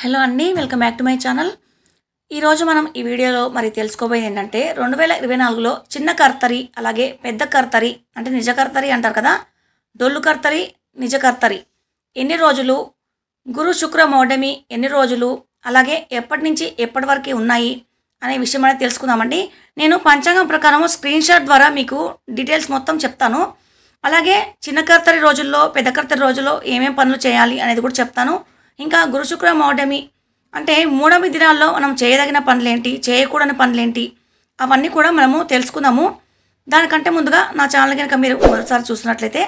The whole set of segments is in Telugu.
హలో అండి, welcome back to my channel. ఈరోజు మనం ఈ వీడియోలో మరి తెలుసుకోబోయేది ఏంటంటే 2024లో చిన్న కర్తరి అలాగే పెద్ద కర్తరి అంటే నిజ కర్తరి అంటారు కదా, డొల్లు కర్తరి నిజ కర్తరి ఎన్ని రోజులు, గురు శుక్ర మౌఢమి ఎన్ని రోజులు, అలాగే ఎప్పటి నుంచి ఎప్పటి వరకు ఉన్నాయి అనే విషయం అనేది తెలుసుకుందామండి. నేను పంచాంగం ప్రకారం స్క్రీన్ షాట్ ద్వారా మీకు డీటెయిల్స్ మొత్తం చెప్తాను. అలాగే చిన్న కర్తరి రోజుల్లో పెద్ద కర్తరి రోజుల్లో ఏమేం పనులు చేయాలి అనేది కూడా చెప్తాను. ఇంకా గురు శుక్ర మౌఢమి అంటే మూడవ దినాల్లో మనం చేయదగిన పనులేంటి, చేయకూడని పనులేంటి, అవన్నీ కూడా మనము తెలుసుకుందాము. దానికంటే ముందుగా నా ఛానల్ కనుక మీరు మొదటిసారి చూస్తున్నట్లయితే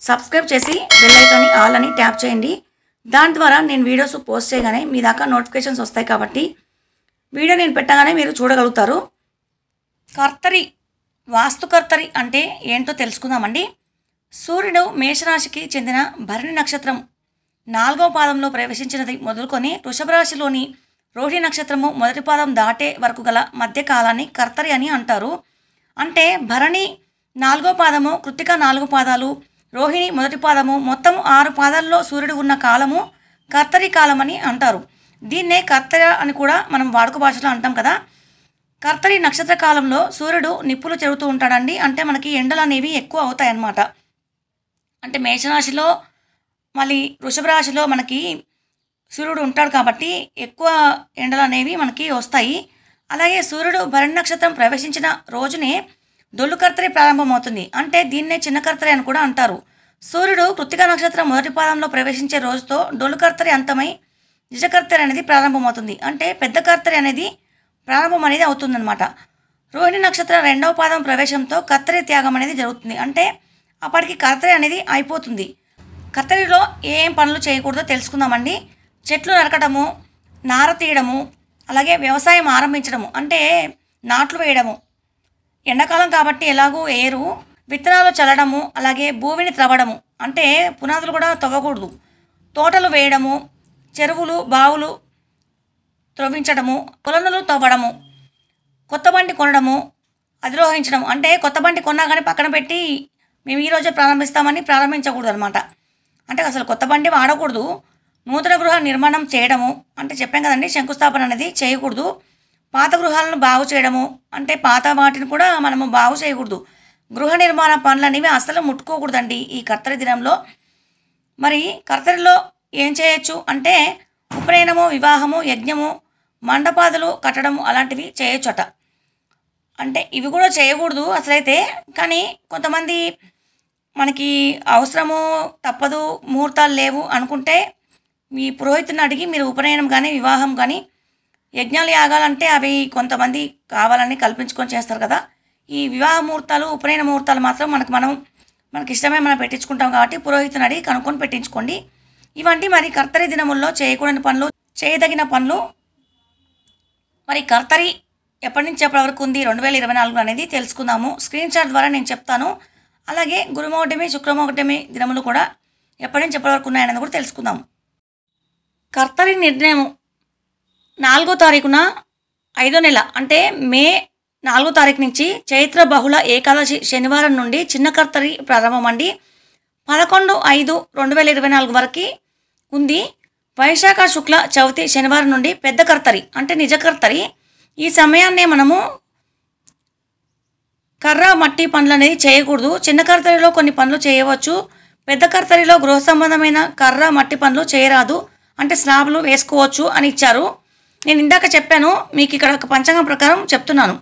సబ్స్క్రైబ్ చేసి బెల్ ఐకాన్ని ఆల్ అని ట్యాప్ చేయండి. దాని ద్వారా నేను వీడియోస్ పోస్ట్ చేయగానే మీ దాకా నోటిఫికేషన్స్ వస్తాయి కాబట్టి వీడియో నేను పెట్టగానే మీరు చూడగలుగుతారు. కర్తరి, వాస్తు కర్తరి అంటే ఏంటో తెలుసుకుందామండి. సూర్యుడు మేషరాశికి చెందిన భరణి నక్షత్రం 4వ పాదంలో ప్రవేశించినది మొదలుకొని వృషభ రాశిలోని రోహిణి నక్షత్రము మొదటి పాదం దాటే వరకు గల మధ్య కాలాన్ని కర్తరి అని అంటారు. అంటే భరణి 4వ పాదము, కృత్తిక 4 పాదాలు, రోహిణి మొదటి పాదము, మొత్తం 6 పాదాల్లో సూర్యుడు ఉన్న కాలము కర్తరి కాలం అని అంటారు. దీన్నే కర్తర అని కూడా మనం వాడుక భాషలో అంటాం కదా. కర్తరి నక్షత్ర కాలంలో సూర్యుడు నిప్పులు చెరుతూ ఉంటాడండి. అంటే మనకి ఎండలు అనేవి ఎక్కువ అవుతాయి అన్నమాట. అంటే మేషరాశిలో మళ్ళీ వృషభ రాశిలో మనకి సూర్యుడు ఉంటాడు కాబట్టి ఎక్కువ ఎండలు అనేవి మనకి వస్తాయి. అలాగే సూర్యుడు భరణి నక్షత్రం ప్రవేశించిన రోజునే డొల్లు కర్తరి ప్రారంభమవుతుంది. అంటే దీన్నే చిన్న కర్తరి అని కూడా అంటారు. సూర్యుడు కృత్తిక నక్షత్రం మొదటి పాదంలో ప్రవేశించే రోజుతో డొల్లు కర్తరి అంతమై నిజ కర్తరి అనేది ప్రారంభమవుతుంది. అంటే పెద్ద కర్తరి అనేది ప్రారంభం అనేది అవుతుందన్నమాట. రోహిణి నక్షత్రం 2వ పాదం ప్రవేశంతో కర్తరి త్యాగం అనేది జరుగుతుంది. అంటే అప్పటికి కర్తరి అనేది అయిపోతుంది. కర్తరిలో ఏం పనులు చేయకూడదో తెలుసుకుందామండి. చెట్లు నరకడము, నార తీయడము, అలాగే వ్యవసాయం ఆరంభించడము అంటే నాట్లు వేయడము, ఎండాకాలం కాబట్టి ఎలాగూ ఏరు, విత్తనాలు చల్లడము, అలాగే భూమిని త్రవ్వడము అంటే పునాదులు కూడా తవ్వకూడదు, తోటలు వేయడము, చెరువులు బావులు త్రవ్వించడము, కొలనులు తవ్వడము, కొత్త బండి కొనడము, అధిరోహించడం అంటే కొత్త బండి కొన్నా కానీ పక్కన పెట్టి మేము ఈరోజే ప్రారంభిస్తామని ప్రారంభించకూడదు అనమాట. అంటే అసలు కొత్త బండి వాడకూడదు. నూతన గృహ నిర్మాణం చేయడము అంటే చెప్పాం కదండి, శంకుస్థాపన అనేది చేయకూడదు. పాత గృహాలను బాగు చేయడము అంటే పాత వాటిని కూడా మనము బాగు చేయకూడదు. గృహ నిర్మాణ పనులు అనేవి అసలు ముట్టుకోకూడదండి ఈ కర్తరి దినంలో. మరి కర్తరిలో ఏం చేయొచ్చు అంటే ఉపనయనము, వివాహము, యజ్ఞము, మండపాదులు కట్టడము అలాంటివి చేయొచ్చట. అంటే ఇవి కూడా చేయకూడదు అసలైతే. కానీ కొంతమంది మనకి అవసరము తప్పదు, ముహూర్తాలు లేవు అనుకుంటే మీ పురోహితుని అడిగి మీరు ఉపనయనం కానీ వివాహం కానీ యజ్ఞాలు యాగాలంటే అవి కొంతమంది కావాలని కల్పించుకొని చేస్తారు కదా. ఈ వివాహ ముహూర్తాలు, ఉపనయన ముహూర్తాలు మాత్రం మనకి ఇష్టమే మనం పెట్టించుకుంటాం కాబట్టి పురోహితుని అడిగి కనుక్కొని పెట్టించుకోండి. ఇవన్నీ మరి కర్తరి దినముల్లో చేయకూడని పనులు, చేయదగిన పనులు. మరి కర్తరి ఎప్పటి నుంచి ఎప్పటి వరకు ఉంది 2024 అనేది తెలుసుకుందాము. స్క్రీన్ షాట్ ద్వారా నేను చెప్తాను. అలాగే గురుమౌఢమి, శుక్రమౌఢమి దినములు కూడా ఎప్పటి నుంచి ఎప్పటి వరకు ఉన్నాయనేది కూడా తెలుసుకుందాం. కర్తరి నిర్ణయం 4వ తారీఖున 5వ నెల అంటే మే 4వ తారీఖు నుంచి చైత్ర బహుళ ఏకాదశి శనివారం నుండి చిన్న కర్తరి ప్రారంభం అండి. 11/5/2024 వరకు ఉంది. వైశాఖ శుక్ల చవితి శనివారం నుండి పెద్ద కర్తరి అంటే నిజ కర్తరి. ఈ సమయాన్నే మనము కర్ర మట్టి పనులు అనేది చేయకూడదు. చిన్న కర్తరిలో కొన్ని పనులు చేయవచ్చు. పెద్ద కర్తరిలో గృహ సంబంధమైన కర్ర మట్టి పనులు చేయరాదు. అంటే స్లాబ్లు వేసుకోవచ్చు అని ఇచ్చారు. నేను ఇందాక చెప్పాను, మీకు ఇక్కడ ఒక పంచాంగం ప్రకారం చెప్తున్నాను.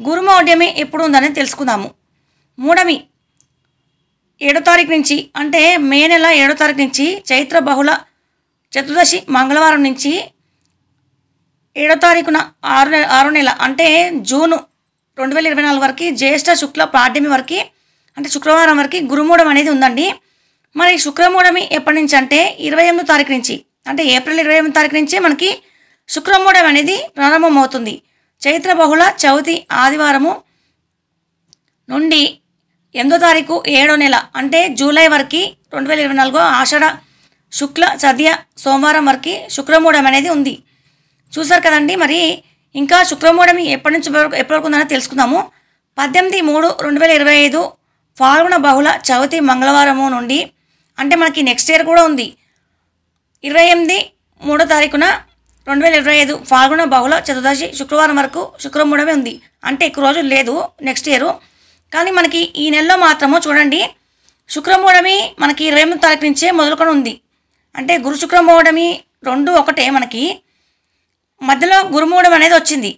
గురుమౌఢ్యమి ఎప్పుడు ఉందనేది తెలుసుకుందాము. మూఢమి 7వ తారీఖు నుంచి అంటే మే నెల 7వ తారీఖు నుంచి చైత్ర బహుళ చతుర్దశి మంగళవారం నుంచి 7వ తారీఖున 6వ నెల అంటే జూను 2024 వరకు జ్యేష్ఠ శుక్ల పాడ్యమి వరకు అంటే శుక్రవారం వరకు గురుమూఢం అనేది ఉందండి. మరి శుక్రమూఢమి ఎప్పటి నుంచి అంటే 28వ తారీఖు నుంచి అంటే ఏప్రిల్ 28వ తారీఖు నుంచి మనకి శుక్రమూఢం అనేది ప్రారంభమవుతుంది. చైత్ర బహుళ చవితి ఆదివారము నుండి 8వ తారీఖు 7వ నెల అంటే జూలై వరకు 2024 ఆషాఢ శుక్ల చదియ సోమవారం వరకు శుక్రమూఢం అనేది ఉంది. చూసారు కదండి. మరి ఇంకా శుక్రమూఢమి ఎప్పటి నుంచి ఎప్పటి వరకు ఉందని తెలుసుకుందాము. 18/3/2025 ఫాల్గుణ బహుళ చవితి మంగళవారము నుండి అంటే మనకి నెక్స్ట్ ఇయర్ కూడా ఉంది 28 3వ తారీఖున 2025 ఫాల్గుణ బహుళ చతుర్దశి శుక్రవారం వరకు శుక్రమూఢమే ఉంది. అంటే ఎక్కువ రోజులు లేదు నెక్స్ట్ ఇయర్. కానీ మనకి ఈ నెలలో మాత్రము చూడండి శుక్రమూఢమి మనకి 28వ తారీఖు నుంచే మొదలుకొని ఉంది. అంటే గురు శుక్రమూఢమి 2 ఒకటే, మనకి మధ్యలో గురుమూఢం అనేది వచ్చింది.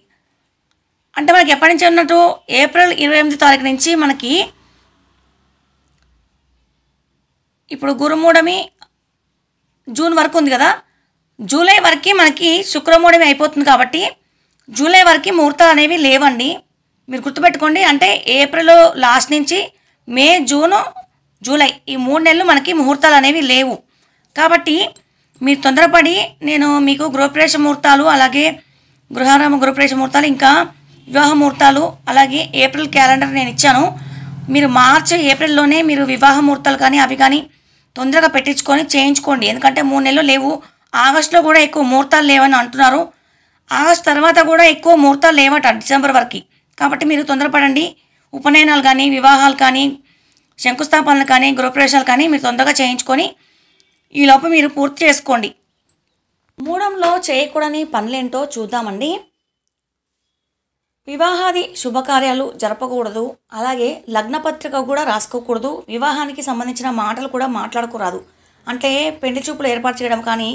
అంటే మనకి ఎప్పటి నుంచి ఉన్నట్టు ఏప్రిల్ 28వ తారీఖు నుంచి మనకి ఇప్పుడు గురుమూఢమి జూన్ వరకు ఉంది కదా, జూలై వరకు మనకి శుక్రమూఢమి అయిపోతుంది. కాబట్టి జూలై వరకు ముహూర్తాలు అనేవి లేవండి, మీరు గుర్తుపెట్టుకోండి. అంటే ఏప్రిల్ లాస్ట్ నుంచి మే, జూన్, జూలై ఈ 3 నెలలు మనకి ముహూర్తాలు అనేవి లేవు. కాబట్టి మీరు తొందరపడి నేను మీకు గృహప్రవేశ ముహూర్తాలు, అలాగే గృహారంభ గృహప్రవేశ ముహూర్తాలు, ఇంకా వివాహ ముహూర్తాలు, అలాగే ఏప్రిల్ క్యాలెండర్ నేను ఇచ్చాను. మీరు మార్చి ఏప్రిల్లోనే మీరు వివాహ ముహూర్తాలు కానీ అవి కానీ తొందరగా పెట్టించుకొని చేయించుకోండి. ఎందుకంటే 3 నెలలు లేవు. ఆగస్టులో కూడా ఎక్కువ ముహూర్తాలు లేవని అంటున్నారు. ఆగస్ట్ తర్వాత కూడా ఎక్కువ ముహూర్తాలు లేవట డిసెంబర్ వరకు. కాబట్టి మీరు తొందరపడండి. ఉపనయనాలు కానీ, వివాహాలు కానీ, శంకుస్థాపనలు కానీ, గృహప్రవేశాలు కానీ మీరు తొందరగా చేయించుకొని ఈలోపు మీరు పూర్తి చేసుకోండి. మూఢంలో చేయకూడని పనులేంటో చూద్దామండి. వివాహాది శుభకార్యాలు జరపకూడదు, అలాగే లగ్నపత్రిక కూడా రాసుకోకూడదు, వివాహానికి సంబంధించిన మాటలు కూడా మాట్లాడకూడదు. అంటే పెళ్లి చూపులు ఏర్పాటు చేయడం కానీ,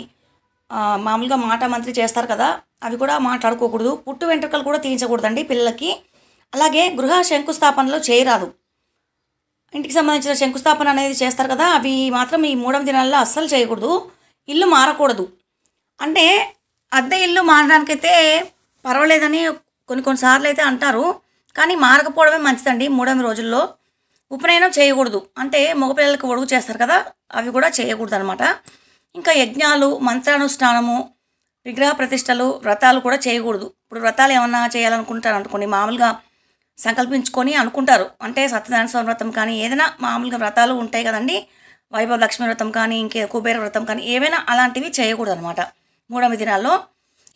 మామూలుగా మాట మంత్రి చేస్తారు కదా, అవి కూడా మాట్లాడుకోకూడదు. పుట్టు వెంట్రుకలు కూడా తీయించకూడదండి పిల్లలకి. అలాగే గృహ శంకుస్థాపనలో చేయరాదు. ఇంటికి సంబంధించిన శంకుస్థాపన అనేది చేస్తారు కదా, అవి మాత్రం ఈ 3వ దినాల్లో అస్సలు చేయకూడదు. ఇల్లు మారకూడదు. అంటే అద్దె ఇల్లు మారడానికైతే పర్వాలేదని కొన్నిసార్లు అయితే అంటారు, కానీ మారకపోవడమే మంచిదండి 3వ రోజుల్లో. ఉపనయనం చేయకూడదు. అంటే మగపిల్లలకు ఒడుగు చేస్తారు కదా, అవి కూడా చేయకూడదు అనమాట. ఇంకా యజ్ఞాలు, మంత్రానుష్ఠానము, విగ్రహ ప్రతిష్టలు, వ్రతాలు కూడా చేయకూడదు. ఇప్పుడు వ్రతాలు ఏమన్నా చేయాలనుకుంటారు అనుకోండి, మామూలుగా సంకల్పించుకొని అనుకుంటారు. అంటే సత్యనారాయణ స్వామి వ్రతం కానీ, ఏదైనా మామూలుగా వ్రతాలు ఉంటాయి కదండి, వైభవ లక్ష్మీ వ్రతం కానీ, ఇంకే కుబేర వ్రతం కానీ, ఏవైనా అలాంటివి చేయకూడదు అనమాట 3వ దినాల్లో.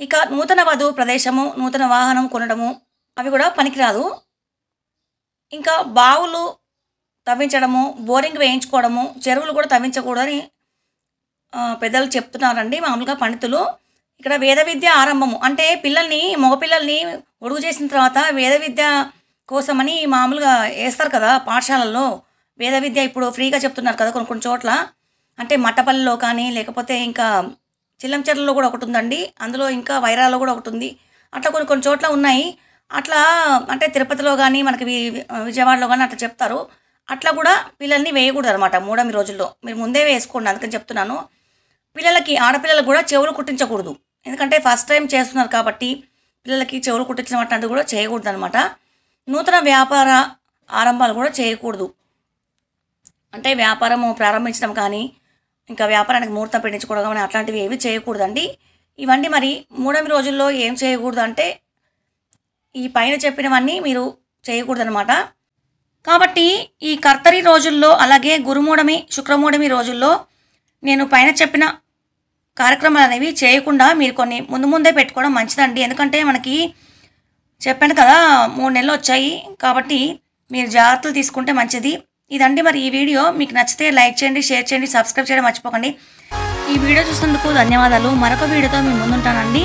ఇక నూతన వధువు ప్రదేశము, నూతన వాహనం కొనడము అవి కూడా పనికిరాదు. ఇంకా బావులు తవ్వించడము, బోరింగ్ వేయించుకోవడము, చెరువులు కూడా తవ్వించకూడదని పెద్దలు చెప్తున్నారండి, మామూలుగా పండితులు. ఇక్కడ వేద విద్య ఆరంభము, అంటే పిల్లల్ని మగపిల్లల్ని ఒడుగు చేసిన తర్వాత వేద విద్య కోసమని మామూలుగా వేస్తారు కదా పాఠశాలల్లో. వేద విద్య ఇప్పుడు ఫ్రీగా చెప్తున్నారు కదా కొన్ని చోట్ల. అంటే మట్టపల్లిలో కానీ, లేకపోతే ఇంకా చిల్లంచెర్లలో కూడా ఒకటి ఉందండి, అందులో ఇంకా వైరాలో కూడా ఒకటి ఉంది. అట్లా కొన్ని చోట్ల ఉన్నాయి. అట్లా అంటే తిరుపతిలో కానీ, మనకి విజయవాడలో కానీ అట్లా చెప్తారు. అట్లా కూడా పిల్లల్ని వేయకూడదు అనమాట 3వ రోజుల్లో. మీరు ముందే వేసుకోండి, అందుకని చెప్తున్నాను. పిల్లలకి, ఆడపిల్లలకు కూడా చెవులు కుట్టించకూడదు. ఎందుకంటే ఫస్ట్ టైం చేస్తున్నారు కాబట్టి పిల్లలకి చెవులు కుట్టించడం అట్లాంటివి కూడా చేయకూడదు అనమాట. నూతన వ్యాపార ఆరంభాలు కూడా చేయకూడదు. అంటే వ్యాపారము ప్రారంభించడం కానీ, ఇంకా వ్యాపారానికి ముహూర్తం పెట్టించుకోవడం కానీ అట్లాంటివి ఏవి చేయకూడదండి. ఇవన్నీ మరి 3వ రోజుల్లో ఏం చేయకూడదు అంటే ఈ పైన చెప్పినవన్నీ మీరు చేయకూడదనమాట. కాబట్టి ఈ కర్తరి రోజుల్లో, అలాగే గురుమూఢమి, శుక్రమూఢమి రోజుల్లో నేను పైన చెప్పిన కార్యక్రమాలు అనేవి చేయకుండా మీరు కొన్ని ముందే పెట్టుకోవడం మంచిదండి. ఎందుకంటే మనకి చెప్పాను కదా 3 నెలలు వచ్చాయి, కాబట్టి మీరు జాగ్రత్తలు తీసుకుంటే మంచిది. ఇదండి మరి ఈ వీడియో. మీకు నచ్చితే లైక్ చేయండి, షేర్ చేయండి, సబ్స్క్రైబ్ చేయడం మర్చిపోకండి. ఈ వీడియో చూసినందుకు ధన్యవాదాలు. మరొక వీడియోతో మీ ముందుంటానండి.